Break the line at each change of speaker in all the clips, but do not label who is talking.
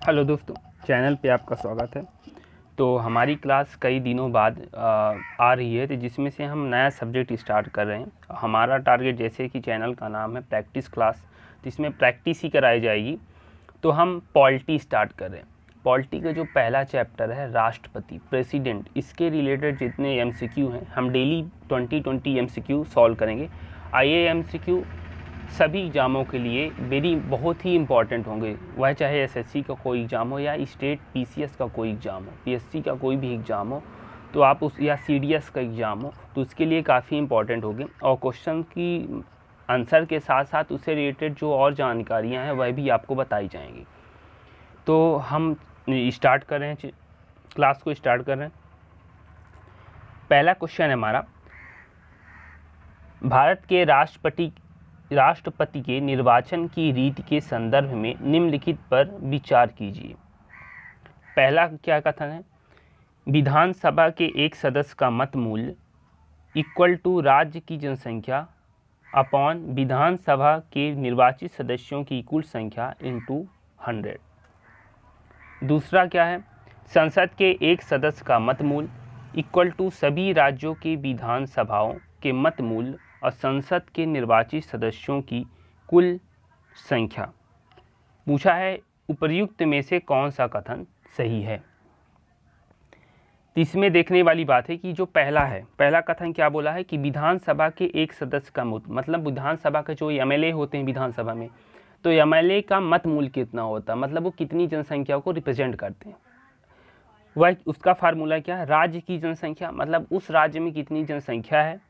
Hello दोस्तों, channel पे आपका स्वागत है। तो हमारी क्लास कई दिनों बाद आ रही है, तो जिसमें से हम नया सब्जेक्ट स्टार्ट कर रहे हैं। हमारा टारगेट, जैसे कि चैनल का नाम है प्रैक्टिस क्लास, तो इसमें प्रैक्टिस ही कराई जाएगी। तो हम पॉलिटी स्टार्ट कर रहे हैं। पॉलिटी का जो पहला चैप्टर है राष्ट्रपति, प्रेसिडेंट, इसके रिलेटेड जितने एमसीक्यू हैं हम डेली 20 एमसीक्यू सॉल्व करेंगे। आइए एमसीक्यू सभी एग्ज़ामों के लिए बहुत ही इंपॉर्टेंट होंगे, वह चाहे एसएससी का कोई एग्ज़ाम हो या स्टेट पीसीएस का कोई एग्ज़ाम हो, पीएससी का कोई भी एग्ज़ाम हो, तो आप उस या सीडीएस का एग्ज़ाम हो, तो उसके लिए काफ़ी इंपॉर्टेंट होंगे। और क्वेश्चन की आंसर के साथ साथ उससे रिलेटेड जो और जानकारियाँ हैं वह भी आपको बताई जाएंगी। तो हम स्टार्ट कर रहे हैं, क्लास को स्टार्ट कर रहे हैं। पहला क्वेश्चन है हमारा, भारत के राष्ट्रपति के निर्वाचन की रीति के संदर्भ में निम्नलिखित पर विचार कीजिए। पहला क्या कथन है, विधानसभा के एक सदस्य का मत मूल्य इक्वल टू राज्य की जनसंख्या अपॉन विधानसभा के निर्वाचित सदस्यों की कुल संख्या इंटू 100। दूसरा क्या है, संसद के एक सदस्य का मत मूल्य इक्वल टू सभी राज्यों के विधानसभाओं के मत मूल्य और संसद के निर्वाचित सदस्यों की कुल संख्या। पूछा है उपर्युक्त में से कौन सा कथन सही है। तो इसमें देखने वाली बात है कि जो पहला कथन क्या बोला है कि विधानसभा के एक सदस्य का मत, मतलब विधानसभा के जो एमएलए होते हैं विधानसभा में, तो एमएलए का मत मूल्य कितना होता है, मतलब वो कितनी जनसंख्या को रिप्रेजेंट करते हैं। वह उसका फार्मूला क्या है, राज्य की जनसंख्या, मतलब उस राज्य में कितनी जनसंख्या है,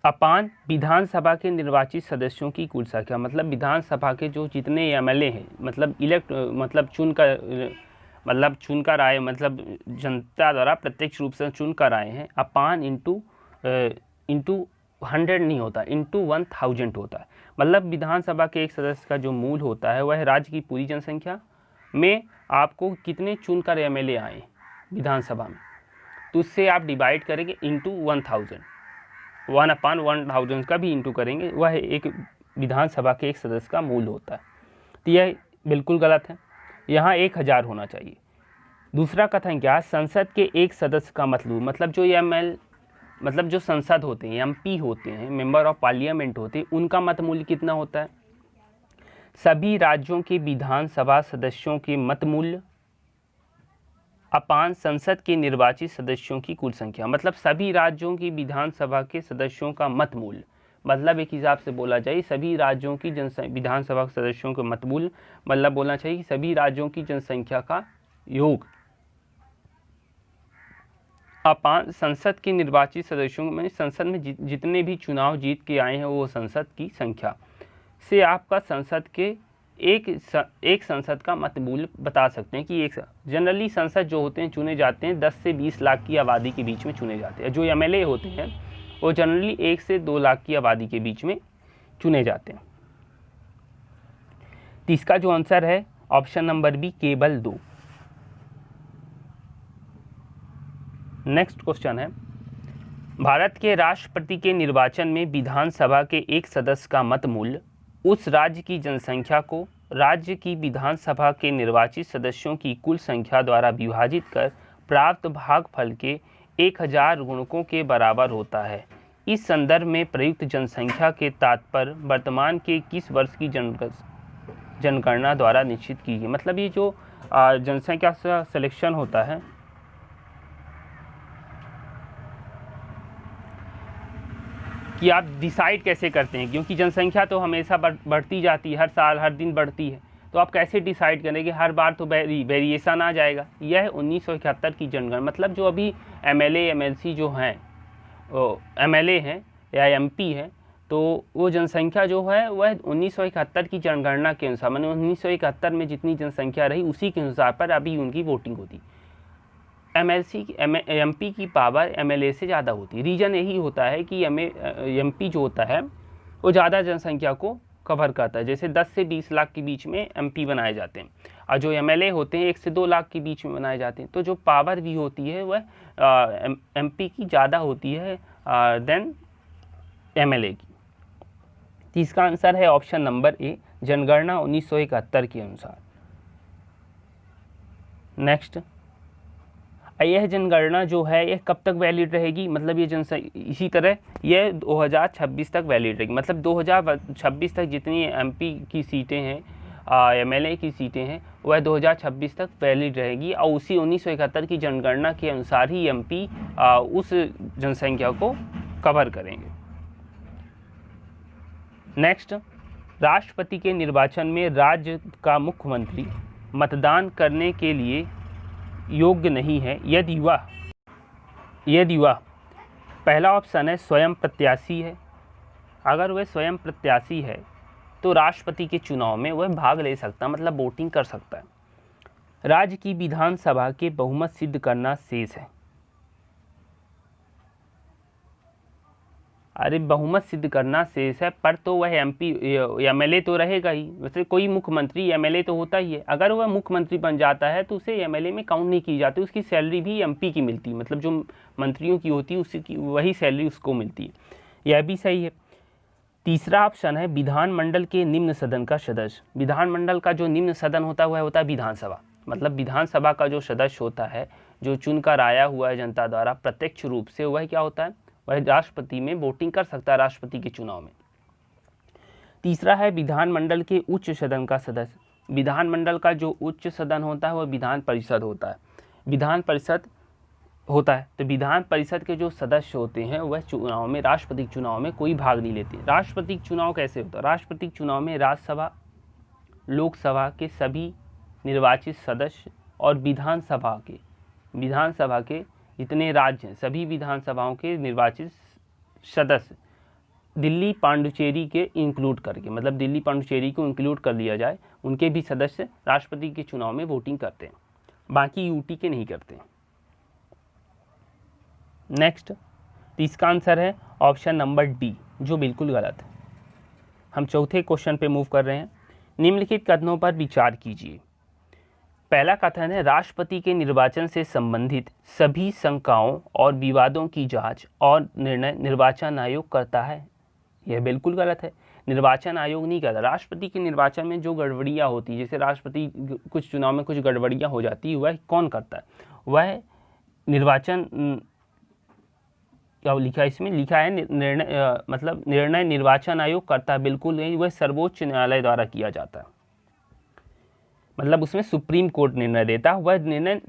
अपान विधानसभा के निर्वाचित सदस्यों की कुल संख्या, मतलब विधानसभा के जो जितने एमएलए हैं, मतलब चुनकर आए, मतलब जनता द्वारा प्रत्यक्ष रूप से चुनकर आए हैं, अपान इंटू 100 नहीं होता, इंटू 1000 होता है। मतलब विधानसभा के एक सदस्य का जो मूल होता है वह राज्य की पूरी जनसंख्या में आपको कितने चुनकर एमएलए आए विधानसभा में, तो उससे आप डिवाइड करेंगे इंटू 1000, 1/1000 का भी इंटू करेंगे, वह एक विधानसभा के एक सदस्य का मूल होता है। तो यह बिल्कुल गलत है, यहाँ 1000 होना चाहिए। दूसरा कथन क्या, संसद के एक सदस्य का मतलब जो संसद होते हैं, एमपी होते हैं, मेंबर ऑफ पार्लियामेंट होते हैं, उनका मत मूल्य कितना होता है, सभी राज्यों के विधानसभा सदस्यों के मत मूल्य अपान संसद के निर्वाचित सदस्यों की कुल संख्या, मतलब सभी राज्यों की विधानसभा के सदस्यों का मत मूल्य, मतलब एक हिसाब से बोला जाए सभी राज्यों की विधानसभा सदस्यों के मत मूल्य, मतलब बोलना चाहिए सभी राज्यों की जनसंख्या का योग अपान संसद के निर्वाचित सदस्यों में, संसद में जितने भी चुनाव जीत के आए हैं वो संसद की संख्या से आपका संसद के एक संसद का मत मूल्य बता सकते हैं कि जनरली संसद जो होते हैं चुने जाते हैं 10 से 20 लाख की आबादी के बीच में चुने जाते हैं। जो एमएलए होते हैं वो जनरली 1 से 2 लाख की आबादी के बीच में चुने जाते हैं। तो इसका जो आंसर है ऑप्शन नंबर बी, केवल 2। नेक्स्ट क्वेश्चन है, भारत के राष्ट्रपति के निर्वाचन में विधानसभा के एक सदस्य का मत मूल्य उस राज्य की जनसंख्या को राज्य की विधानसभा के निर्वाचित सदस्यों की कुल संख्या द्वारा विभाजित कर प्राप्त भागफल के 1000 गुणकों के बराबर होता है। इस संदर्भ में प्रयुक्त जनसंख्या के तात्पर्य वर्तमान के किस वर्ष की जनगणना द्वारा निश्चित की गई। मतलब ये जो जनसंख्या का सिलेक्शन होता है, कि आप डिसाइड कैसे करते हैं, क्योंकि जनसंख्या तो हमेशा बढ़ती जाती है, हर साल हर दिन बढ़ती है, तो आप कैसे डिसाइड करें कि हर बार तो वेरिएशन आ जाएगा। यह 1971 की जनगणना, मतलब जो अभी एमएलए एमएलसी जो हैं, एमएलए हैं या एमपी हैं, तो वो जनसंख्या जो है वह 1971 की जनगणना के अनुसार, मैंने 1971 में जितनी जनसंख्या रही उसी के अनुसार पर अभी उनकी वोटिंग होती। एमपी की पावर एमएलए से ज़्यादा होती है। रीज़न यही होता है कि एमपी जो होता है वो ज़्यादा जनसंख्या को कवर करता है, जैसे 10 से 20 लाख के बीच में एमपी बनाए जाते हैं, और जो एमएलए होते हैं 1 से 2 लाख के बीच में बनाए जाते हैं। तो जो पावर भी होती है वह एमपी की ज़्यादा होती है देन एमएलए की। तो इसका आंसर है ऑप्शन नंबर ए, जनगणना 1971 के अनुसार। नेक्स्ट, यह जनगणना जो है यह कब तक वैलिड रहेगी, मतलब ये इसी तरह यह 2026 तक वैलिड रहेगी, मतलब 2026 तक जितनी एमपी की सीटें हैं, एमएलए की सीटें हैं, वह 2026 तक वैलिड रहेगी और उसी 1971 की जनगणना के अनुसार ही एमपी उस जनसंख्या को कवर करेंगे। नेक्स्ट, राष्ट्रपति के निर्वाचन में राज्य का मुख्यमंत्री मतदान करने के लिए योग्य नहीं है यदि वह पहला ऑप्शन है स्वयं प्रत्याशी है। अगर वह स्वयं प्रत्याशी है तो राष्ट्रपति के चुनाव में वह भाग ले सकता, मतलब वोटिंग कर सकता है। राज्य की विधानसभा के बहुमत सिद्ध करना शेष है। अरे बहुमत सिद्ध करना शेष है, पर तो वह एमपी एमएलए तो रहेगा ही। वैसे कोई मुख्यमंत्री एमएलए तो होता ही है, अगर वह मुख्यमंत्री बन जाता है तो उसे एमएलए में काउंट नहीं की जाती, उसकी सैलरी भी एमपी की मिलती है, मतलब जो मंत्रियों की होती है उसकी वही सैलरी उसको मिलती है। यह भी सही है। तीसरा ऑप्शन है विधानमंडल के निम्न सदन का सदस्य। विधानमंडल का जो निम्न सदन होता है वह होता है विधानसभा, मतलब विधानसभा का जो सदस्य होता है, जो चुनकर आया हुआ है जनता द्वारा प्रत्यक्ष रूप से, वह क्या होता है, वह राष्ट्रपति में वोटिंग कर सकता है राष्ट्रपति के चुनाव में। तीसरा है विधानमंडल के उच्च सदन का सदस्य। विधानमंडल का जो उच्च सदन होता है वह विधान परिषद होता है, विधान परिषद होता है। तो विधान परिषद के जो सदस्य होते हैं वह चुनाव में, राष्ट्रपति चुनाव में कोई भाग नहीं लेते। राष्ट्रपति चुनाव कैसे होता है, राष्ट्रपति चुनाव में राज्यसभा, लोकसभा के सभी निर्वाचित सदस्य और विधानसभा के जितने राज्य हैं सभी विधानसभाओं के निर्वाचित सदस्य दिल्ली पांडुचेरी के इंक्लूड करके, मतलब दिल्ली पांडुचेरी को इंक्लूड कर लिया जाए, उनके भी सदस्य राष्ट्रपति के चुनाव में वोटिंग करते हैं, बाकी यूटी के नहीं करते हैं। नेक्स्ट, इसका आंसर है ऑप्शन नंबर डी, जो बिल्कुल गलत है। हम चौथे क्वेश्चन पे मूव कर रहे हैं। निम्नलिखित कथनों पर विचार कीजिए। पहला कथन है राष्ट्रपति के निर्वाचन से संबंधित सभी शंकाओं और विवादों की जांच और निर्णय निर्वाचन आयोग करता है। यह बिल्कुल गलत है, निर्वाचन आयोग नहीं करता। राष्ट्रपति के निर्वाचन में जो गड़बड़ियाँ होती है, जैसे राष्ट्रपति कुछ चुनाव में कुछ गड़बड़ियाँ हो जाती है, वह कौन करता है, वह निर्वाचन, क्या लिखा है इसमें, लिखा है निर्णय, मतलब निर्णय निर्वाचन आयोग करता है, बिल्कुल नहीं, वह सर्वोच्च न्यायालय द्वारा किया जाता है, मतलब उसमें सुप्रीम कोर्ट निर्णय देता है, वह निर्णय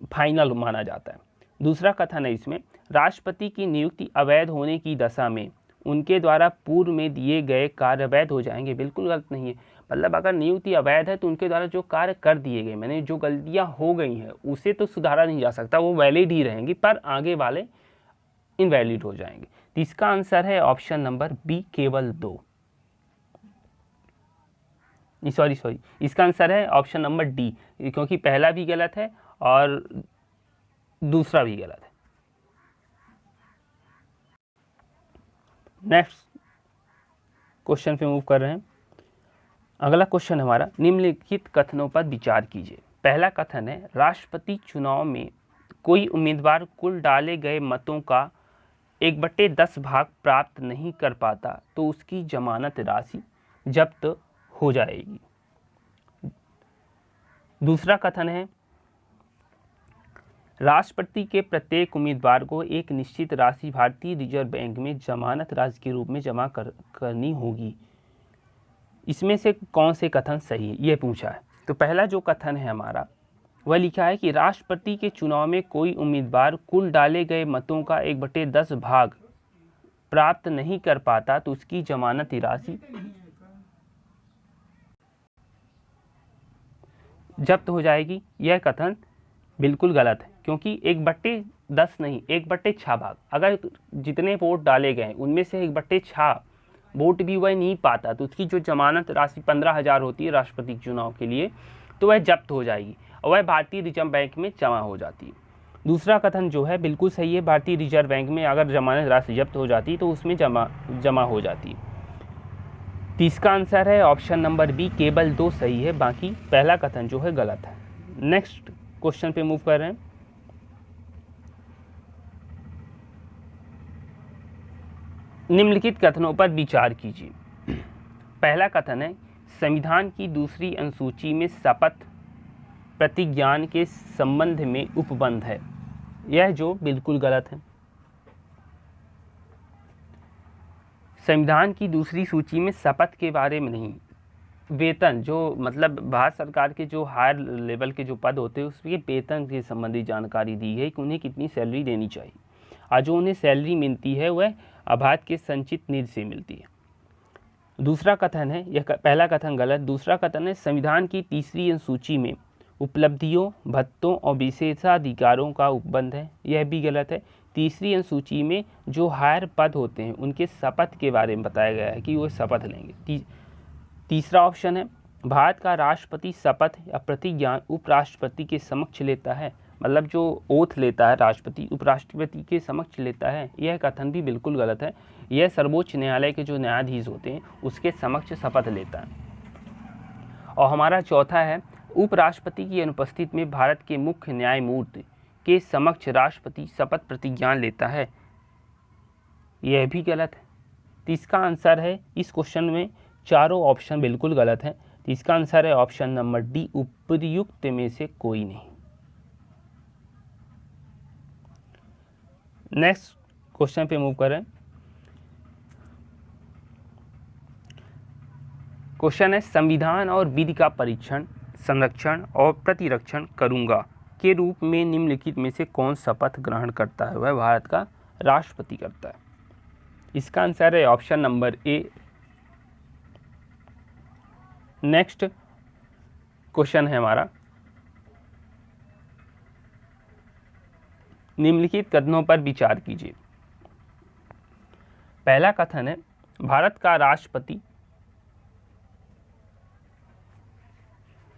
फाइनल माना जाता है। दूसरा कथन है इसमें, राष्ट्रपति की नियुक्ति अवैध होने की दशा में उनके द्वारा पूर्व में दिए गए कार्य वैध हो जाएंगे। बिल्कुल गलत नहीं है, मतलब अगर नियुक्ति अवैध है तो उनके द्वारा जो कार्य कर दिए गए, मैंने जो गलतियां हो गई हैं उसे तो सुधारा नहीं जा सकता, वो वैलिड ही रहेंगी, पर आगे वाले इनवैलिड हो जाएंगे। तो इसका आंसर है ऑप्शन नंबर बी, केवल 2। सॉरी, इसका आंसर है ऑप्शन नंबर डी, क्योंकि पहला भी गलत है और दूसरा भी गलत है। नेक्स्ट क्वेश्चन पे मूव कर रहे हैं। अगला क्वेश्चन हमारा, निम्नलिखित कथनों पर विचार कीजिए। पहला कथन है राष्ट्रपति चुनाव में कोई उम्मीदवार कुल डाले गए मतों का 1/10 भाग प्राप्त नहीं कर पाता तो उसकी जमानत राशि जब्त हो जाएगी। दूसरा कथन है राष्ट्रपति के प्रत्येक उम्मीदवार को एक निश्चित राशि भारतीय रिजर्व बैंक में जमानत राशि के रूप में जमा करनी होगी। इसमें से कौन से कथन सही है, ये पूछा है। तो पहला जो कथन है हमारा, वह लिखा है कि राष्ट्रपति के चुनाव में कोई उम्मीदवार कुल डाले गए मतों का 1/10 भाग प्राप्त नहीं कर पाता तो उसकी जमानत राशि जब्त हो जाएगी। यह कथन बिल्कुल गलत है, क्योंकि 1/10 नहीं, 1/6 भाग, अगर जितने वोट डाले गए उनमें से 1/6 वोट भी वह नहीं पाता तो उसकी जो जमानत राशि 15,000 होती है राष्ट्रपति चुनाव के लिए, तो वह जब्त हो जाएगी और वह भारतीय रिजर्व बैंक में जमा हो जाती है। दूसरा कथन जो है बिल्कुल सही है, भारतीय रिजर्व बैंक में अगर जमानत राशि जब्त हो जाती है तो उसमें जमा हो जाती है। तो इसका आंसर है ऑप्शन नंबर बी, केवल 2 सही है, बाकी पहला कथन जो है गलत है। नेक्स्ट क्वेश्चन पे मूव कर रहे हैं। निम्नलिखित कथनों पर विचार कीजिए। पहला कथन है संविधान की दूसरी अनुसूची में शपथ प्रतिज्ञान के संबंध में उपबंध है, यह जो बिल्कुल गलत है। संविधान की दूसरी सूची में शपथ के बारे में नहीं, वेतन जो मतलब भारत सरकार के जो हायर लेवल के जो पद होते हैं उसके वेतन के संबंधी जानकारी दी है कि उन्हें कितनी सैलरी देनी चाहिए, और जो उन्हें सैलरी मिलती है वह भारत के संचित निधि से मिलती है। दूसरा कथन है, यह पहला कथन गलत। दूसरा कथन है संविधान की तीसरी अनुसूची में उपलब्धियों, भत्तों और विशेषाधिकारों का उपबंध है, यह भी गलत है। तीसरी अनुसूची में जो हायर पद होते हैं उनके शपथ के बारे में बताया गया है कि वो शपथ लेंगे। तीसरा ऑप्शन है भारत का राष्ट्रपति शपथ या प्रतिज्ञा उपराष्ट्रपति के समक्ष लेता है, मतलब जो ओथ लेता है राष्ट्रपति उपराष्ट्रपति के समक्ष लेता है, यह कथन भी बिल्कुल गलत है। यह सर्वोच्च न्यायालय के जो न्यायाधीश होते हैं उसके समक्ष शपथ लेता है। और हमारा चौथा है उपराष्ट्रपति की अनुपस्थिति में भारत के मुख्य न्यायमूर्ति के समक्ष राष्ट्रपति शपथ प्रतिज्ञा लेता है, यह भी गलत है। तो इसका आंसर है, इस क्वेश्चन में चारों ऑप्शन बिल्कुल गलत हैं, तो इसका आंसर है ऑप्शन नंबर डी, उपर्युक्त में से कोई नहीं। नेक्स्ट क्वेश्चन पे मूव करें। क्वेश्चन है संविधान और विधि का परीक्षण, संरक्षण और प्रतिरक्षण करूंगा के रूप में निम्नलिखित में से कौन शपथ ग्रहण करता है? वह भारत का राष्ट्रपति करता है। इसका आंसर है option number A. Next question है हमारा, निम्नलिखित कथनों पर विचार कीजिए। पहला कथन है भारत का राष्ट्रपति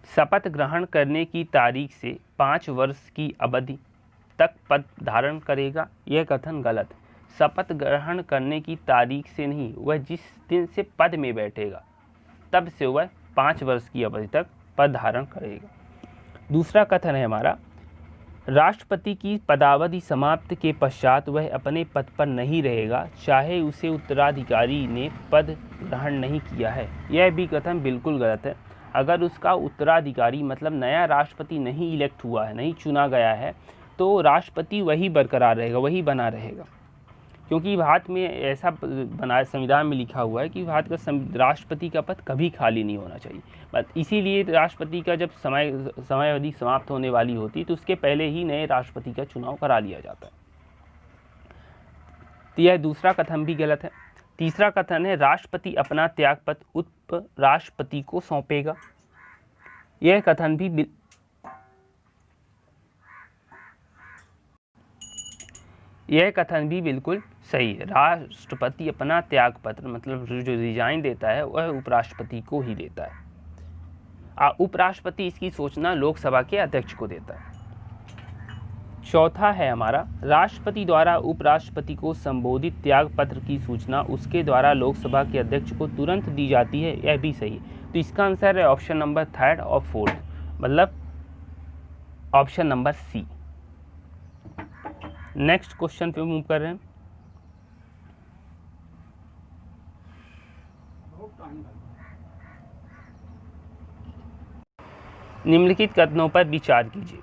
शपथ ग्रहण करने की तारीख से 5 वर्ष की अवधि तक पद धारण करेगा, यह कथन गलत है। शपथ ग्रहण करने की तारीख से नहीं, वह जिस दिन से पद में बैठेगा तब से वह 5 वर्ष की अवधि तक पद धारण करेगा। दूसरा कथन है हमारा राष्ट्रपति की पदावधि समाप्त के पश्चात वह अपने पद पर नहीं रहेगा, चाहे उसे उत्तराधिकारी ने पद ग्रहण नहीं किया है, यह भी कथन बिल्कुल गलत है। अगर उसका उत्तराधिकारी मतलब नया राष्ट्रपति नहीं इलेक्ट हुआ है, नहीं चुना गया है, तो राष्ट्रपति वही बरकरार रहेगा, वही बना रहेगा, क्योंकि भारत में ऐसा बना संविधान में लिखा हुआ है कि भारत का राष्ट्रपति का पद कभी खाली नहीं होना चाहिए। बस इसीलिए राष्ट्रपति का जब समयावधि समाप्त होने वाली होती है तो उसके पहले ही नए राष्ट्रपति का चुनाव करा लिया जाता है। तो यह दूसरा कथन भी गलत है। तीसरा कथन है राष्ट्रपति अपना त्यागपत्र उप राष्ट्रपति को सौंपेगा, यह कथन भी बिल्कुल सही है। राष्ट्रपति अपना त्यागपत्र मतलब जो रिजाइन देता है वह उपराष्ट्रपति को ही देता है, उपराष्ट्रपति इसकी सूचना लोकसभा के अध्यक्ष को देता है। चौथा है हमारा राष्ट्रपति द्वारा उपराष्ट्रपति को संबोधित त्यागपत्र की सूचना उसके द्वारा लोकसभा के अध्यक्ष को तुरंत दी जाती है, यह भी सही है। तो इसका आंसर है ऑप्शन नंबर 3 और 4, मतलब option number C. Next question पे मूव कर रहे हैं। निम्नलिखित कथनों पर विचार कीजिए।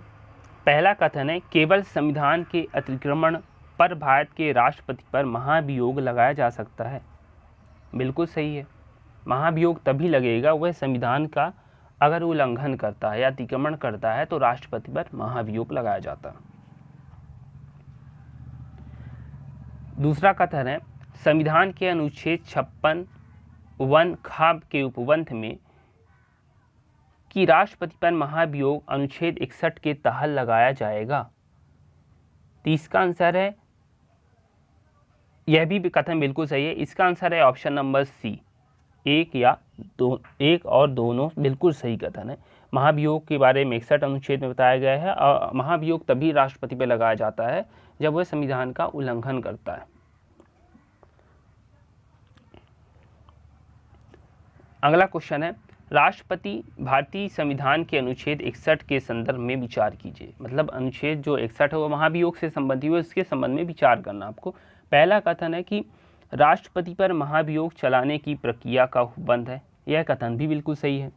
पहला कथन है केवल संविधान के अतिक्रमण पर भारत के राष्ट्रपति पर महाभियोग लगाया जा सकता है, बिल्कुल सही है। महाभियोग तभी लगेगा वह संविधान का अगर उल्लंघन करता है या अतिक्रमण करता है तो राष्ट्रपति पर महाभियोग लगाया जाता है। दूसरा कथन है संविधान के अनुच्छेद 56 खाब के उपबंध में कि राष्ट्रपति पर महाभियोग अनुच्छेद 61 के तहत लगाया जाएगा। तो इसका आंसर है, यह भी कथन बिल्कुल सही है। इसका आंसर है ऑप्शन नंबर सी, एक और दोनों बिल्कुल सही कथन है। महाभियोग के बारे में 61 अनुच्छेद में बताया गया है और महाभियोग तभी राष्ट्रपति पर लगाया जाता है जब वह संविधान का उल्लंघन करता है। अगला क्वेश्चन है राष्ट्रपति भारतीय संविधान के अनुच्छेद 61 के संदर्भ में विचार कीजिए, मतलब अनुच्छेद जो 61 है वो महाभियोग से संबंधित है, इसके संबंध में विचार करना आपको। पहला कथन है कि राष्ट्रपति पर महाभियोग चलाने की प्रक्रिया का उपबंध है, यह कथन भी बिल्कुल सही है।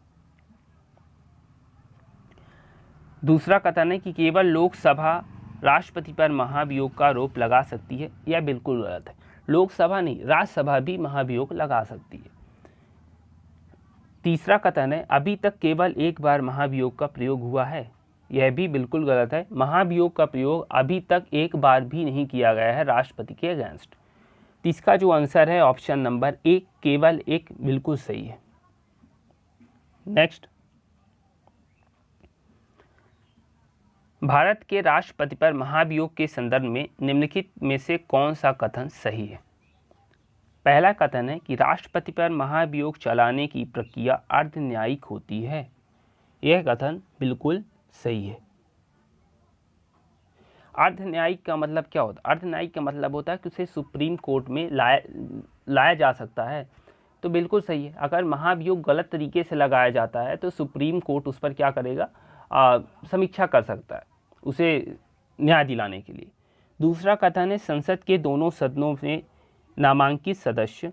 दूसरा कथन है कि केवल लोकसभा राष्ट्रपति पर महाभियोग का आरोप लगा सकती है, यह बिल्कुल गलत है। लोकसभा नहीं, राज्यसभा भी महाभियोग लगा सकती है। तीसरा कथन है अभी तक केवल एक बार महाभियोग का प्रयोग हुआ है, यह भी बिल्कुल गलत है। महाभियोग का प्रयोग अभी तक एक बार भी नहीं किया गया है राष्ट्रपति के अगेंस्ट। तो इसका जो आंसर है ऑप्शन नंबर ए, केवल एक, बिल्कुल सही है। नेक्स्ट, भारत के राष्ट्रपति पर महाभियोग के संदर्भ में निम्नलिखित में से कौन सा कथन सही है? पहला कथन है कि राष्ट्रपति पर महाभियोग चलाने की प्रक्रिया अर्ध न्यायिक होती है, यह कथन बिल्कुल सही है। अर्ध न्यायिक का मतलब क्या होता है? अर्ध न्यायिक का मतलब होता है कि उसे सुप्रीम कोर्ट में लाया जा सकता है, तो बिल्कुल सही है। अगर महाभियोग गलत तरीके से लगाया जाता है तो सुप्रीम कोर्ट उस पर क्या करेगा? समीक्षा कर सकता है उसे न्याय दिलाने के लिए। दूसरा कथन है संसद के दोनों सदनों में नामांकित सदस्य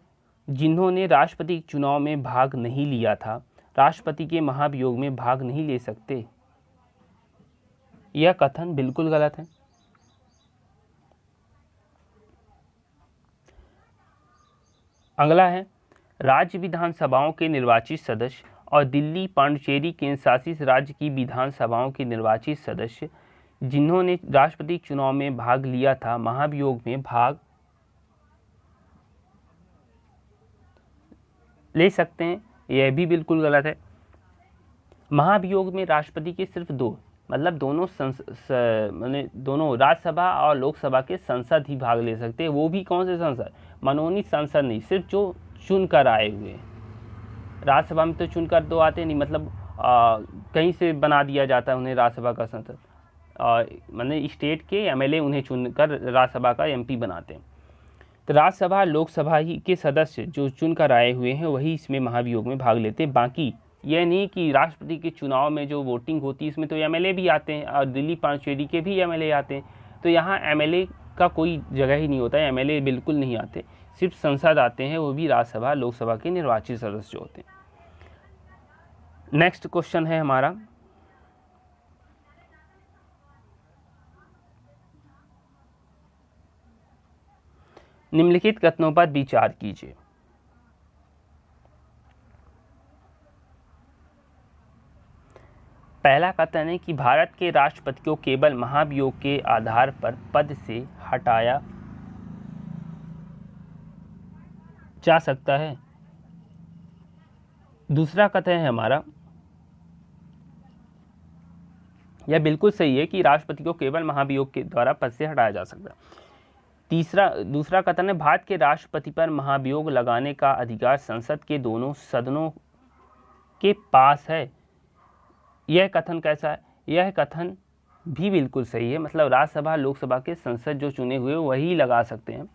जिन्होंने राष्ट्रपति चुनाव में भाग नहीं लिया था, राष्ट्रपति के महाभियोग में भाग नहीं ले सकते, यह कथन बिल्कुल गलत है। अगला है राज्य विधानसभाओं के निर्वाचित सदस्य और दिल्ली, पांडिचेरी केंद्र शासित राज्य की विधानसभाओं के निर्वाचित सदस्य जिन्होंने राष्ट्रपति चुनाव में भाग लिया था, महाभियोग में भाग ले सकते हैं, यह भी बिल्कुल गलत है। महाभियोग में राष्ट्रपति के सिर्फ दो, मतलब दोनों राज्यसभा और लोकसभा के सांसद ही भाग ले सकते हैं। वो भी कौन से सांसद? मनोनीत सांसद नहीं, सिर्फ जो चुनकर आए हुए। राज्यसभा में तो चुनकर दो आते नहीं, मतलब कहीं से बना दिया जाता है उन्हें राज्यसभा का सांसद, मतलब स्टेट के एमएलए उन्हें चुनकर राज्यसभा का एमपी बनाते हैं। तो राज्यसभा लोकसभा ही के सदस्य जो चुनकर आए हुए हैं वही इसमें महाभियोग में भाग लेते हैं। बाकी यह नहीं कि राष्ट्रपति के चुनाव में जो वोटिंग होती है इसमें तो एमएलए भी आते हैं और दिल्ली, पांडिचेरी के भी एमएलए आते हैं, तो यहाँ एमएलए का कोई जगह ही नहीं होता है, एमएलए बिल्कुल नहीं आते, सिर्फ संसद आते हैं, वो भी राज्यसभा लोकसभा के निर्वाचित सदस्य होते हैं। नेक्स्ट क्वेश्चन है हमारा, निम्नलिखित कथनों पर विचार कीजिए। पहला कथन है कि भारत के राष्ट्रपति को केवल महाभियोग के आधार पर पद से हटाया जा सकता है। दूसरा कथन है हमारा, यह बिल्कुल सही है कि राष्ट्रपति को केवल महाभियोग के द्वारा पद से हटाया जा सकता है। दूसरा कथन है भारत के राष्ट्रपति पर महाभियोग लगाने का अधिकार संसद के दोनों सदनों के पास है, यह कथन कैसा है? यह कथन भी बिल्कुल सही है, मतलब राज्यसभा लोकसभा के संसद जो चुने हुए वही लगा सकते हैं।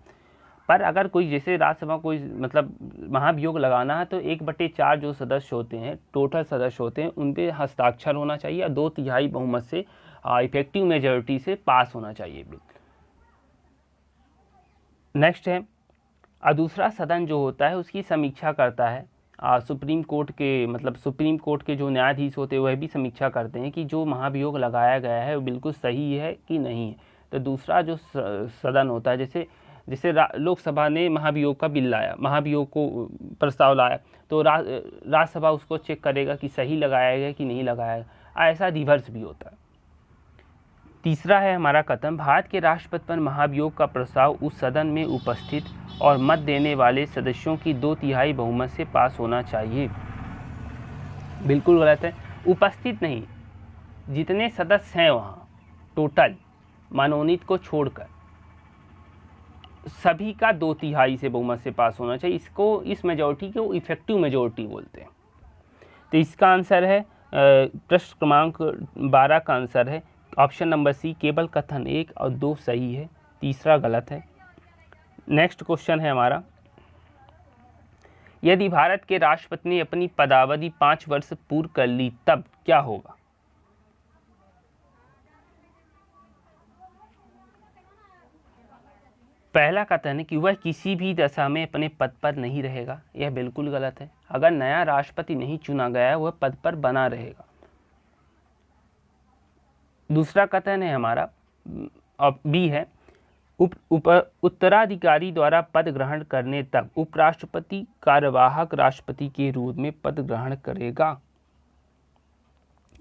पर अगर कोई जैसे राज्यसभा कोई मतलब महाभियोग लगाना है तो 1/4 जो सदस्य होते हैं, टोटल सदस्य होते हैं, उन पे हस्ताक्षर होना चाहिए और 2/3 बहुमत से इफेक्टिव मेजॉरिटी से पास होना चाहिए बिल। नेक्स्ट है दूसरा सदन जो होता है उसकी समीक्षा करता है सुप्रीम कोर्ट के, मतलब सुप्रीम कोर्ट के जो न्यायाधीश होते हैं वह भी समीक्षा करते हैं कि जो महाभियोग लगाया गया है वो बिल्कुल सही है कि नहीं है। तो दूसरा जो सदन होता है, जैसे लोकसभा ने महाभियोग का बिल लाया, महाभियोग को प्रस्ताव लाया, तो राज्यसभा उसको चेक करेगा कि सही लगाया गया कि नहीं लगाया गया। ऐसा रिवर्स भी होता है। तीसरा है हमारा कथन, भारत के राष्ट्रपति पर महाभियोग का प्रस्ताव उस सदन में उपस्थित और मत देने वाले सदस्यों की 2/3 बहुमत से पास होना चाहिए, बिल्कुल गलत है। उपस्थित नहीं, जितने सदस्य हैं वहाँ टोटल मनोनीत को छोड़कर सभी का 2/3 से बहुमत से पास होना चाहिए। इस मेजॉरिटी को इफेक्टिव मेजॉरिटी बोलते हैं। तो इसका आंसर है प्रश्न क्रमांक 12 का आंसर है ऑप्शन नंबर सी, केवल कथन 1 और 2 सही है, तीसरा गलत है। नेक्स्ट क्वेश्चन है हमारा, यदि भारत के राष्ट्रपति ने अपनी पदावधि 5 वर्ष पूर्ण कर ली तब क्या होगा? पहला कथन है कि वह किसी भी दशा में अपने पद पर नहीं रहेगा, यह बिल्कुल गलत है। अगर नया राष्ट्रपति नहीं चुना गया है वह पद पर बना रहेगा। दूसरा कथन है हमारा बी है, उत्तराधिकारी द्वारा पद ग्रहण करने तक उपराष्ट्रपति कार्यवाहक राष्ट्रपति के रूप में पद ग्रहण करेगा,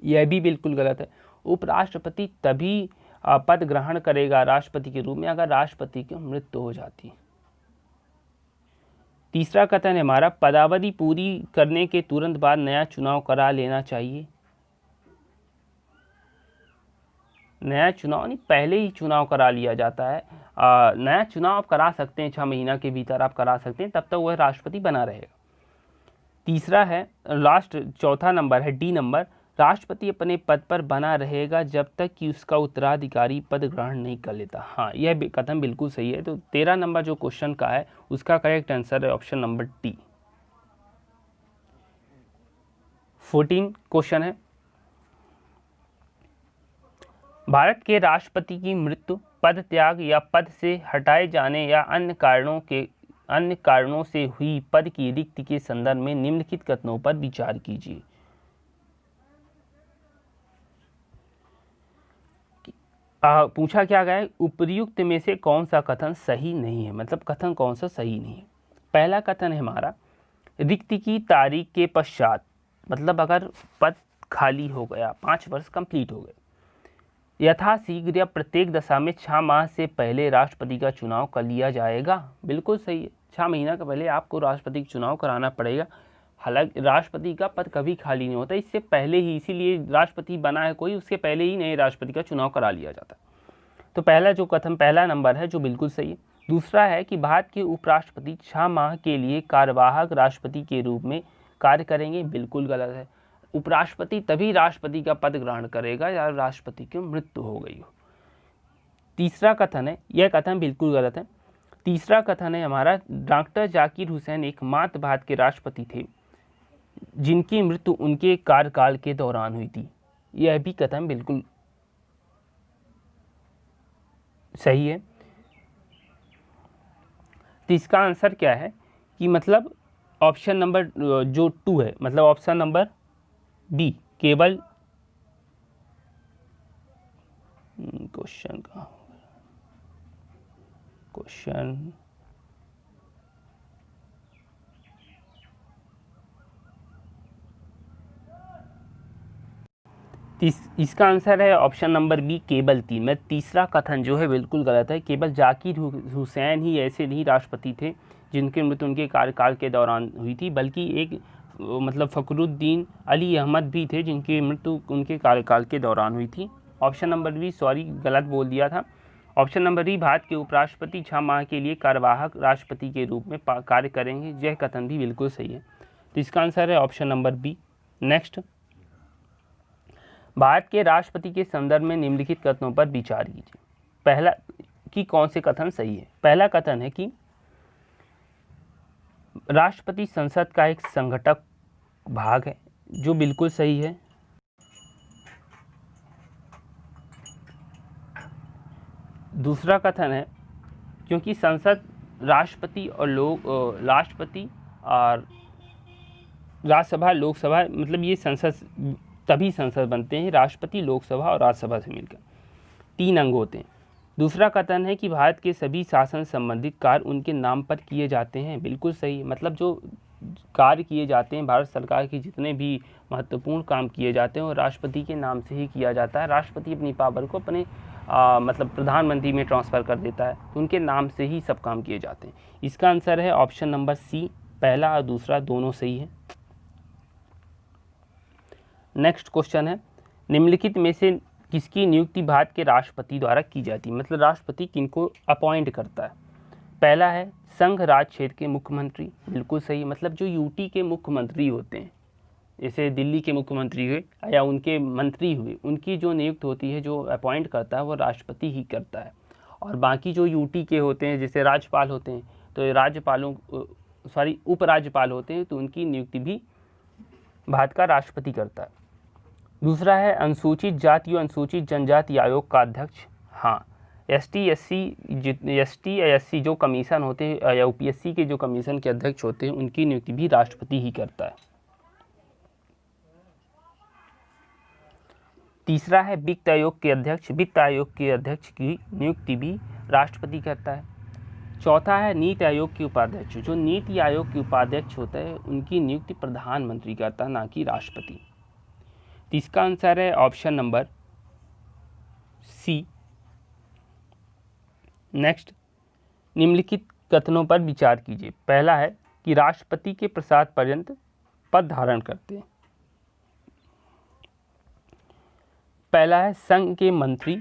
यह भी बिल्कुल गलत है। उपराष्ट्रपति तभी पद ग्रहण करेगा राष्ट्रपति के रूप में अगर राष्ट्रपति की मृत्यु हो जाती है। तीसरा कथन है हमारा, पदावधि पूरी करने के तुरंत बाद नया चुनाव करा लेना चाहिए। नया चुनाव नहीं, पहले ही चुनाव करा लिया जाता है। नया चुनाव आप करा सकते हैं, 6 महीना के भीतर आप करा सकते हैं, तब तक वह राष्ट्रपति बना रहेगा। तीसरा है चौथा नंबर है डी नंबर, राष्ट्रपति अपने पद पर बना रहेगा जब तक कि उसका उत्तराधिकारी पद ग्रहण नहीं कर लेता। हाँ, यह कथन बिल्कुल सही है। तो 13 नंबर जो क्वेश्चन का है उसका करेक्ट आंसर है ऑप्शन नंबर डी। 14 क्वेश्चन है, भारत के राष्ट्रपति की मृत्यु, पद त्याग या पद से हटाए जाने या अन्य कारणों से हुई पद की रिक्ति के संदर्भ में निम्नलिखित कथनों पर विचार कीजिए। पूछा क्या गया है, उपर्युक्त में से कौन सा कथन सही नहीं है, मतलब कथन कौन सा सही नहीं है। पहला कथन है हमारा, रिक्ति की तारीख के पश्चात, मतलब अगर पद खाली हो गया, 5 वर्ष कंप्लीट हो गए, यथाशीघ्र या प्रत्येक दशा में 6 माह से पहले राष्ट्रपति का चुनाव कर लिया जाएगा, बिल्कुल सही है। 6 महीना का पहले आपको राष्ट्रपति का चुनाव कराना पड़ेगा। हालांकि राष्ट्रपति का पद कभी खाली नहीं होता, इससे पहले ही, इसीलिए राष्ट्रपति बना है कोई, उसके पहले ही नए राष्ट्रपति का चुनाव करा लिया जाता है। तो पहला जो कथन, पहला नंबर है जो बिल्कुल सही है। दूसरा है कि भारत के उपराष्ट्रपति 6 माह के लिए कार्यवाहक राष्ट्रपति के रूप में कार्य करेंगे, बिल्कुल गलत है। उपराष्ट्रपति तभी राष्ट्रपति का पद ग्रहण करेगा या राष्ट्रपति की मृत्यु हो गई हो। तीसरा कथन है, यह कथन बिल्कुल गलत है। तीसरा कथन है हमारा, डॉक्टर जाकिर हुसैन एकमात्र भारत के राष्ट्रपति थे जिनकी मृत्यु उनके कार्यकाल के दौरान हुई थी, यह भी कथन बिल्कुल सही है। तो इसका आंसर क्या है कि मतलब ऑप्शन नंबर जो 2 है, मतलब ऑप्शन नंबर बी, केवल क्वेश्चन का क्वेश्चन इसका आंसर है ऑप्शन नंबर बी, केवल 3 में। तीसरा कथन जो है बिल्कुल गलत है। केवल जाकिर हुसैन ही ऐसे नहीं राष्ट्रपति थे जिनकी मृत्यु उनके कार्यकाल के दौरान हुई थी, बल्कि एक मतलब फखरुद्दीन अली अहमद भी थे जिनकी मृत्यु उनके कार्यकाल के दौरान हुई थी। ऑप्शन नंबर बी, सॉरी गलत बोल दिया था। ऑप्शन नंबर बी, भारत के उपराष्ट्रपति 6 माह के लिए कार्यवाहक राष्ट्रपति के रूप में कार्य करेंगे, यह कथन भी बिल्कुल सही है। तो इसका आंसर है option number B. Next, Bharat के राष्ट्रपति के संदर्भ में निम्नलिखित कथनों पर विचार कीजिए। पहला कि कौन से कथन सही है। पहला कथन है कि राष्ट्रपति संसद का एक संघटक भाग है, जो बिल्कुल सही है। दूसरा कथन है क्योंकि संसद राष्ट्रपति और राष्ट्रपति और राज्यसभा लोकसभा, मतलब ये संसद तभी संसद बनते हैं, राष्ट्रपति लोकसभा और राज्यसभा से मिलकर 3 अंग होते हैं। दूसरा कथन है कि भारत के सभी शासन संबंधित कार्य उनके नाम पर किए जाते हैं, बिल्कुल सही। मतलब जो कार्य किए जाते हैं भारत सरकार के, जितने भी महत्वपूर्ण काम किए जाते हैं वो राष्ट्रपति के नाम से ही किया जाता है। राष्ट्रपति अपनी पावर को अपने मतलब प्रधानमंत्री में ट्रांसफ़र कर देता है, तो उनके नाम से ही सब काम किए जाते हैं। इसका आंसर है ऑप्शन नंबर सी, पहला और दूसरा दोनों सही है। नेक्स्ट क्वेश्चन है, निम्नलिखित में से किसकी नियुक्ति भारत के राष्ट्रपति द्वारा की जाती है, मतलब राष्ट्रपति किनको अपॉइंट करता है। पहला है संघ राज्य क्षेत्र के मुख्यमंत्री, बिल्कुल सही। मतलब जो यूटी के मुख्यमंत्री होते हैं, जैसे दिल्ली के मुख्यमंत्री हुए या उनके मंत्री हुए, उनकी जो नियुक्त होती है, जो अपॉइंट करता है वो राष्ट्रपति ही करता है। और बाकी जो यूटी के होते हैं, जैसे राज्यपाल होते हैं, तो राज्यपालों उपराज्यपाल होते हैं, तो उनकी नियुक्ति भी भारत का राष्ट्रपति करता है। दूसरा है अनुसूचित जाति और अनुसूचित जनजाति आयोग का अध्यक्ष। हाँ, एसटी या एससी जो कमीशन होते हैं या यूपीएससी के जो कमीशन के अध्यक्ष होते हैं उनकी नियुक्ति भी राष्ट्रपति ही करता है। तीसरा है वित्त आयोग के अध्यक्ष। वित्त आयोग के अध्यक्ष की नियुक्ति भी राष्ट्रपति करता है। चौथा है नीति आयोग के उपाध्यक्ष। जो नीति आयोग के उपाध्यक्ष होते हैं उनकी नियुक्ति प्रधानमंत्री करता है, ना कि राष्ट्रपति। तो इसका आंसर है ऑप्शन नंबर सी। नेक्स्ट, निम्नलिखित कथनों पर विचार कीजिए। पहला है कि राष्ट्रपति के प्रसाद पर्यंत पद धारण करते हैं। पहला है संघ के मंत्री।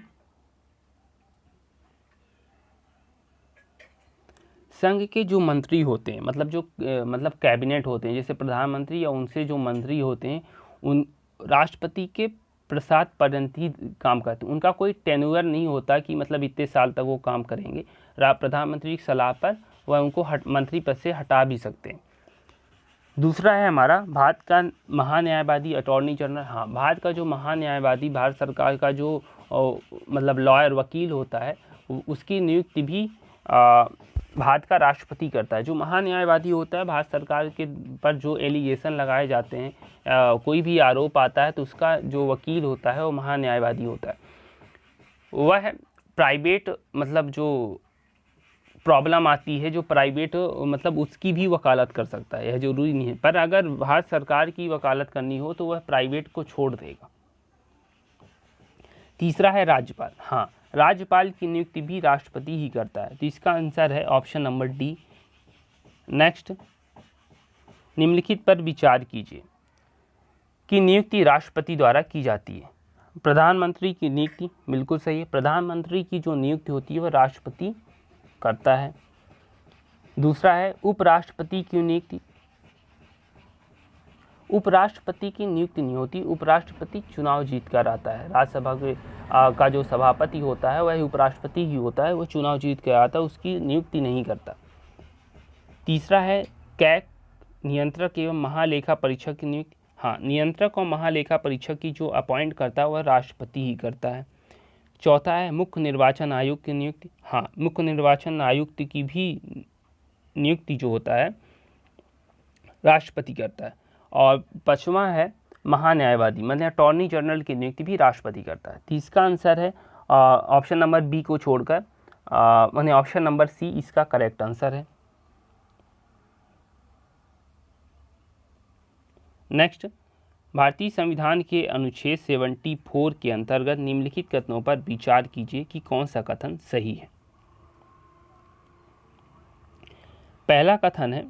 संघ के जो मंत्री होते हैं मतलब कैबिनेट होते हैं, जैसे प्रधानमंत्री या उनसे जो मंत्री होते हैं उन राष्ट्रपति के प्रसाद पर्यंत ही काम करते हैं। उनका कोई टेन्योर नहीं होता कि मतलब इतने साल तक वो काम करेंगे। प्रधानमंत्री की सलाह पर वह उनको मंत्री पद से हटा भी सकते हैं। दूसरा है हमारा भारत का महान्यायवादी अटॉर्नी जनरल। हाँ, भारत का जो महान्यायवादी, भारत सरकार का जो मतलब लॉयर वकील होता है उसकी नियुक्ति भी भारत का राष्ट्रपति करता है। जो महान्यायवादी होता है भारत सरकार के पर जो एलिगेशन लगाए जाते हैं, कोई भी आरोप आता है तो उसका जो वकील होता है वो महान्यायवादी होता है। वह प्राइवेट मतलब जो प्रॉब्लम आती है, जो प्राइवेट मतलब उसकी भी वकालत कर सकता है, यह जरूरी नहीं है। पर अगर भारत सरकार की वकालत करनी हो तो वह प्राइवेट को छोड़ देगा। तीसरा है राज्यपाल। हाँ, राज्यपाल की नियुक्ति भी राष्ट्रपति ही करता है। तो इसका आंसर है ऑप्शन नंबर डी। नेक्स्ट, निम्नलिखित पर विचार कीजिए कि नियुक्ति राष्ट्रपति द्वारा की जाती है। प्रधानमंत्री की नियुक्ति बिल्कुल सही है। प्रधानमंत्री की जो नियुक्ति होती है वह राष्ट्रपति करता है। दूसरा है उपराष्ट्रपति की नियुक्ति। उपराष्ट्रपति की नियुक्ति नहीं होती, उपराष्ट्रपति चुनाव जीत कर आता है। राज्यसभा का जो सभापति होता है वह उपराष्ट्रपति ही होता है, वो चुनाव जीत कर आता है, उसकी नियुक्ति नहीं करता। तीसरा है कैग, नियंत्रक एवं महालेखा परीक्षक की नियुक्ति। हाँ, नियंत्रक और महालेखा परीक्षक की जो अपॉइंट करता है वह राष्ट्रपति ही करता है। चौथा है मुख्य निर्वाचन आयुक्त की नियुक्ति। हाँ, मुख्य निर्वाचन आयुक्त की भी नियुक्ति जो होता है राष्ट्रपति करता है। और पांचवा है महान्यायवादी मतलब अटॉर्नी जनरल की नियुक्ति भी राष्ट्रपति करता है। तो इसका आंसर है ऑप्शन नंबर बी को छोड़कर माने ऑप्शन नंबर सी इसका करेक्ट आंसर है। नेक्स्ट, भारतीय संविधान के अनुच्छेद 74 के अंतर्गत निम्नलिखित कथनों पर विचार कीजिए कि कौन सा कथन सही है। पहला कथन है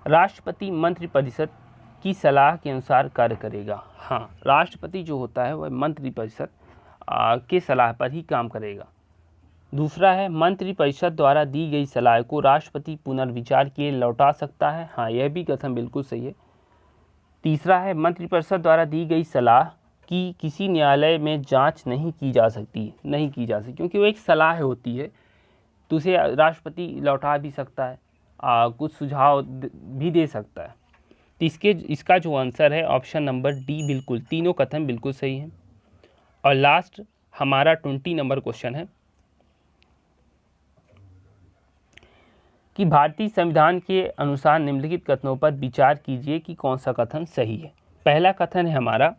राष्ट्रपति मंत्रिपरिषद की सलाह के अनुसार कार्य करेगा। हाँ, राष्ट्रपति जो होता है वह मंत्रिपरिषद के सलाह पर ही काम करेगा। दूसरा है मंत्रिपरिषद द्वारा दी गई सलाह को राष्ट्रपति पुनर्विचार के लिए लौटा सकता है। हाँ, यह भी कथन बिल्कुल सही है। तीसरा है मंत्रिपरिषद द्वारा दी गई सलाह की किसी न्यायालय में जांच नहीं की जा सकती क्योंकि वो एक सलाह होती है, तो उसे राष्ट्रपति लौटा भी सकता है, कुछ सुझाव भी दे सकता है। तो इसका जो आंसर है ऑप्शन नंबर डी, बिल्कुल तीनों कथन बिल्कुल सही हैं। और लास्ट हमारा 20 नंबर क्वेश्चन है कि भारतीय संविधान के अनुसार निम्नलिखित कथनों पर विचार कीजिए कि कौन सा कथन सही है। पहला कथन है हमारा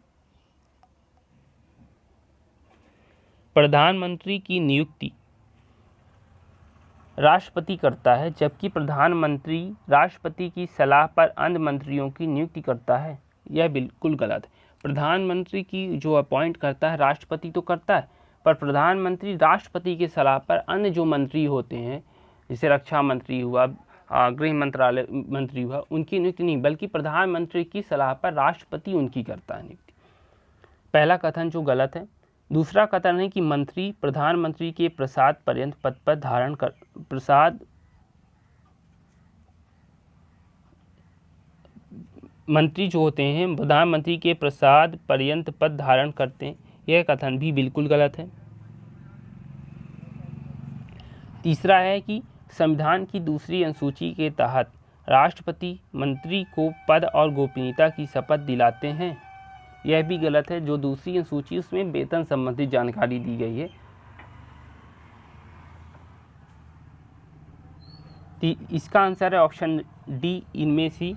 प्रधानमंत्री की नियुक्ति राष्ट्रपति करता है, जबकि प्रधानमंत्री राष्ट्रपति की सलाह पर अन्य मंत्रियों की नियुक्ति करता है। यह बिल्कुल गलत है। प्रधानमंत्री की जो अपॉइंट करता है राष्ट्रपति तो करता है, पर प्रधानमंत्री राष्ट्रपति की सलाह पर अन्य जो मंत्री होते हैं, जैसे रक्षा मंत्री हुआ, गृह मंत्रालय मंत्री हुआ, उनकी नियुक्ति नहीं, बल्कि प्रधानमंत्री की सलाह पर राष्ट्रपति उनकी करता है नियुक्ति। पहला कथन जो गलत है। दूसरा कथन है कि मंत्री प्रधानमंत्री के प्रसाद पर्यंत पद पर धारण कर मंत्री जो होते हैं प्रधानमंत्री के प्रसाद पर्यंत पद धारण करते हैं, यह कथन भी बिल्कुल गलत है। तीसरा है कि संविधान की दूसरी अनुसूची के तहत राष्ट्रपति मंत्री को पद और गोपनीयता की शपथ दिलाते हैं, यह भी गलत है। जो दूसरी अनुसूची उसमें वेतन संबंधित जानकारी दी गई है। इसका आंसर है ऑप्शन डी, इनमें से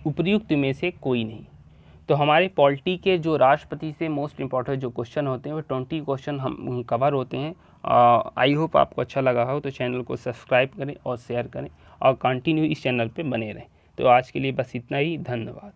उपयुक्त में से कोई नहीं। तो हमारे पॉलिटी के जो राष्ट्रपति से मोस्ट इंपॉर्टेंट जो क्वेश्चन होते हैं वो 20 क्वेश्चन हम कवर होते हैं। आई होप आपको अच्छा लगा हो, तो चैनल को सब्सक्राइब करें और शेयर करें और कंटिन्यू इस चैनल पे बने रहें। तो आज के लिए बस इतना ही, धन्यवाद।